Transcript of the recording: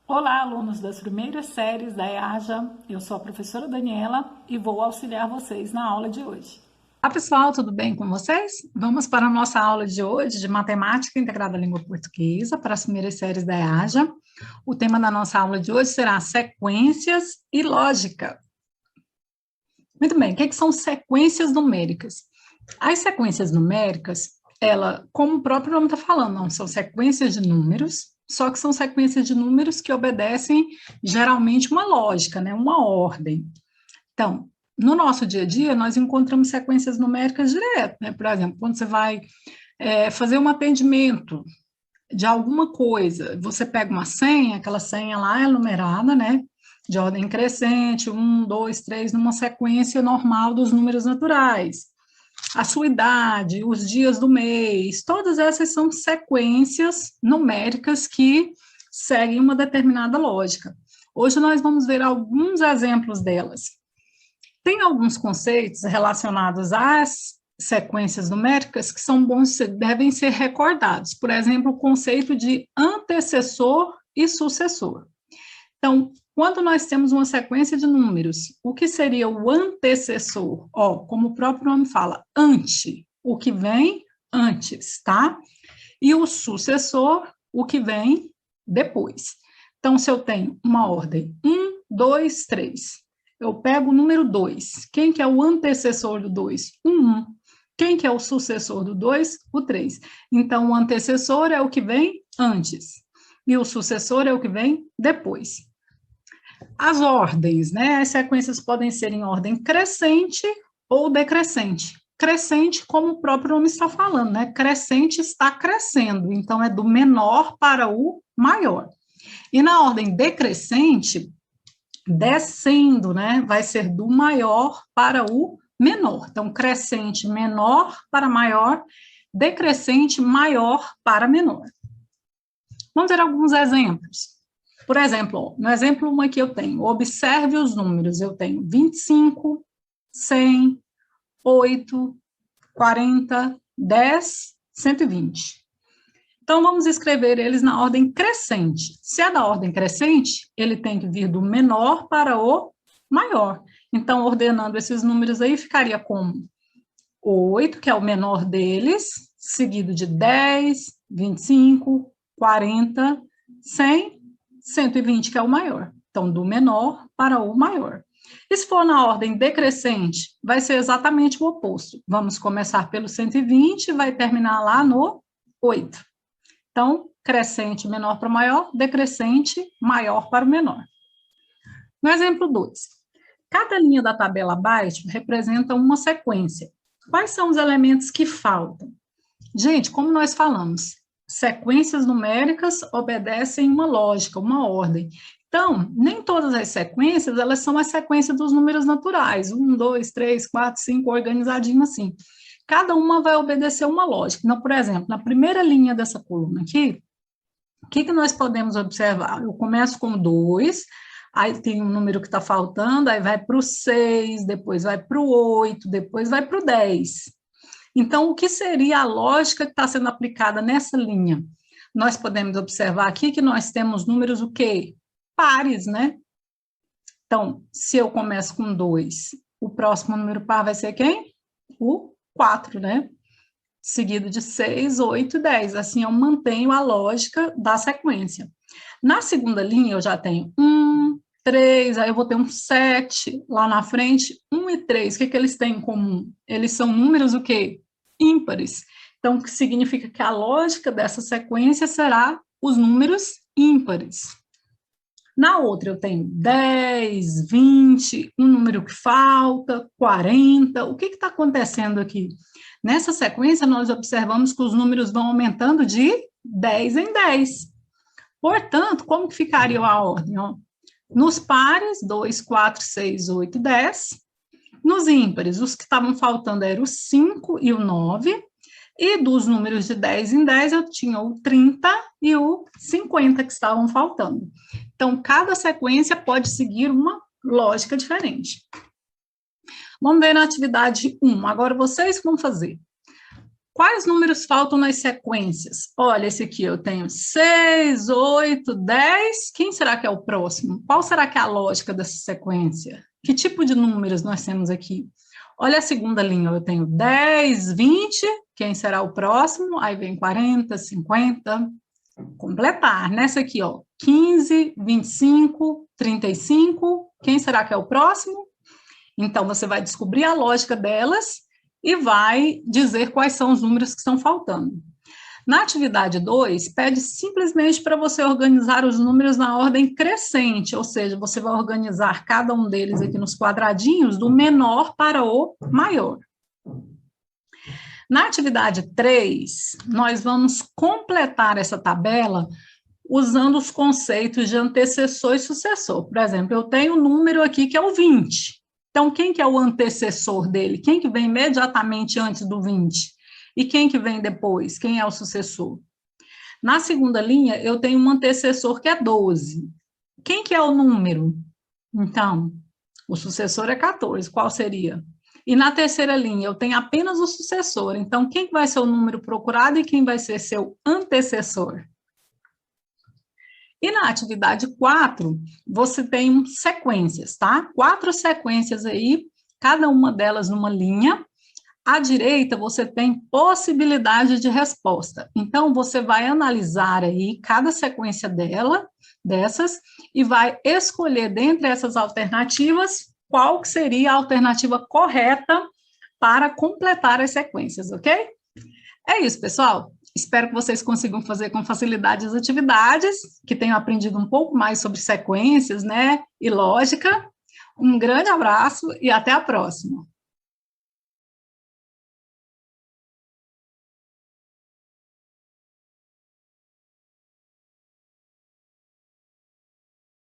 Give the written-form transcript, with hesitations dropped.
Olá, alunos das primeiras séries da EAJA, eu sou a professora Daniela e vou auxiliar vocês na aula de hoje. Olá pessoal, tudo bem com vocês? Vamos para a nossa aula de hoje de Matemática Integrada à Língua Portuguesa para as primeiras séries da EAJA. O tema da nossa aula de hoje será sequências e lógica. Muito bem, o que são sequências numéricas? As sequências numéricas, como o próprio nome está falando, não são sequências de números, só que são sequências de números que obedecem geralmente uma lógica, né, uma ordem. Então, no nosso dia a dia, nós encontramos sequências numéricas direto, né? Por exemplo, quando você vai fazer um atendimento de alguma coisa, você pega uma senha, aquela senha lá é numerada, né? De ordem crescente, 1, 2, 3, numa sequência normal dos números naturais. A sua idade, os dias do mês, todas essas são sequências numéricas que seguem uma determinada lógica. Hoje nós vamos ver alguns exemplos delas. Tem alguns conceitos relacionados às sequências numéricas que são bons, devem ser recordados. Por exemplo, o conceito de antecessor e sucessor. Então, quando nós temos uma sequência de números, o que seria o antecessor? Como o próprio nome fala, ante, o que vem antes, tá? E o sucessor, o que vem depois. Então, se eu tenho uma ordem 1, 2, 3, eu pego o número 2. Quem que é o antecessor do 2? O 1. Quem que é o sucessor do 2? O 3. Então, o antecessor é o que vem antes. E o sucessor é o que vem depois. As ordens, né? As sequências podem ser em ordem crescente ou decrescente. Crescente, como o próprio nome está falando, né? Crescente está crescendo, então é do menor para o maior. E na ordem decrescente, descendo, né? Vai ser do maior para o menor. Então, crescente, menor para maior, decrescente, maior para menor. Vamos ver alguns exemplos. Por exemplo, no exemplo 1 aqui eu tenho, observe os números, eu tenho 25, 100, 8, 40, 10, 120. Então, vamos escrever eles na ordem crescente. Se é da ordem crescente, ele tem que vir do menor para o maior. Então, ordenando esses números aí, ficaria como 8, que é o menor deles, seguido de 10, 25, 40, 100, 120, que é o maior. Então, do menor para o maior. E se for na ordem decrescente, vai ser exatamente o oposto. Vamos começar pelo 120 e vai terminar lá no 8. Então, crescente, menor para o maior, decrescente, maior para o menor. No exemplo 2, cada linha da tabela abaixo representa uma sequência. Quais são os elementos que faltam? Gente, como nós falamos, sequências numéricas obedecem uma lógica, uma ordem. Então, nem todas as sequências, elas são a sequência dos números naturais, 1, 2, 3, 4, 5, organizadinho assim. Cada uma vai obedecer uma lógica. Então, por exemplo, na primeira linha dessa coluna aqui, o que nós podemos observar? Eu começo com 2, aí tem um número que está faltando, aí vai para o 6, depois vai para o 8, depois vai para o 10. Então, o que seria a lógica que está sendo aplicada nessa linha? Nós podemos observar aqui que nós temos números o quê? Pares, né? Então, se eu começo com 2, o próximo número par vai ser quem? O 4, né? Seguido de 6, 8 e 10. Assim, eu mantenho a lógica da sequência. Na segunda linha, eu já tenho 1, 3, aí eu vou ter um 7 lá na frente, 1 e 3. O que eles têm em comum? Eles são números o quê? Ímpares. Então, o que significa que a lógica dessa sequência será os números ímpares. Na outra, eu tenho 10, 20, um número que falta, 40. O que está acontecendo aqui? Nessa sequência, nós observamos que os números vão aumentando de 10 em 10. Portanto, como que ficaria a ordem? Nos pares, 2, 4, 6, 8 e 10. Nos ímpares, os que estavam faltando eram o 5 e o 9. E dos números de 10 em 10, eu tinha o 30 e o 50 que estavam faltando. Então, cada sequência pode seguir uma lógica diferente. Vamos ver na atividade 1. Agora vocês vão fazer. Quais números faltam nas sequências? Olha, esse aqui eu tenho 6, 8, 10. Quem será que é o próximo? Qual será que é a lógica dessa sequência? Que tipo de números nós temos aqui? Olha a segunda linha, eu tenho 10, 20. Quem será o próximo? Aí vem 40, 50. Completar. Nessa aqui, ó, 15, 25, 35. Quem será que é o próximo? Então, você vai descobrir a lógica delas e vai dizer quais são os números que estão faltando. Na atividade 2, pede simplesmente para você organizar os números na ordem crescente, ou seja, você vai organizar cada um deles aqui nos quadradinhos, do menor para o maior. Na atividade 3, nós vamos completar essa tabela usando os conceitos de antecessor e sucessor. Por exemplo, eu tenho um número aqui que é o 20. Então, quem que é o antecessor dele? Quem que vem imediatamente antes do 20? E quem que vem depois? Quem é o sucessor? Na segunda linha, eu tenho um antecessor que é 12. Quem que é o número? Então, o sucessor é 14. Qual seria? E na terceira linha, eu tenho apenas o sucessor. Então, quem vai ser o número procurado e quem vai ser seu antecessor? E na atividade 4, você tem sequências, tá? 4 sequências aí, cada uma delas numa linha. À direita, você tem possibilidade de resposta. Então, você vai analisar aí cada sequência dessas, e vai escolher dentre essas alternativas qual que seria a alternativa correta para completar as sequências, ok? É isso, pessoal. Espero que vocês consigam fazer com facilidade as atividades, que tenham aprendido um pouco mais sobre sequências, né, e lógica. Um grande abraço e até a próxima.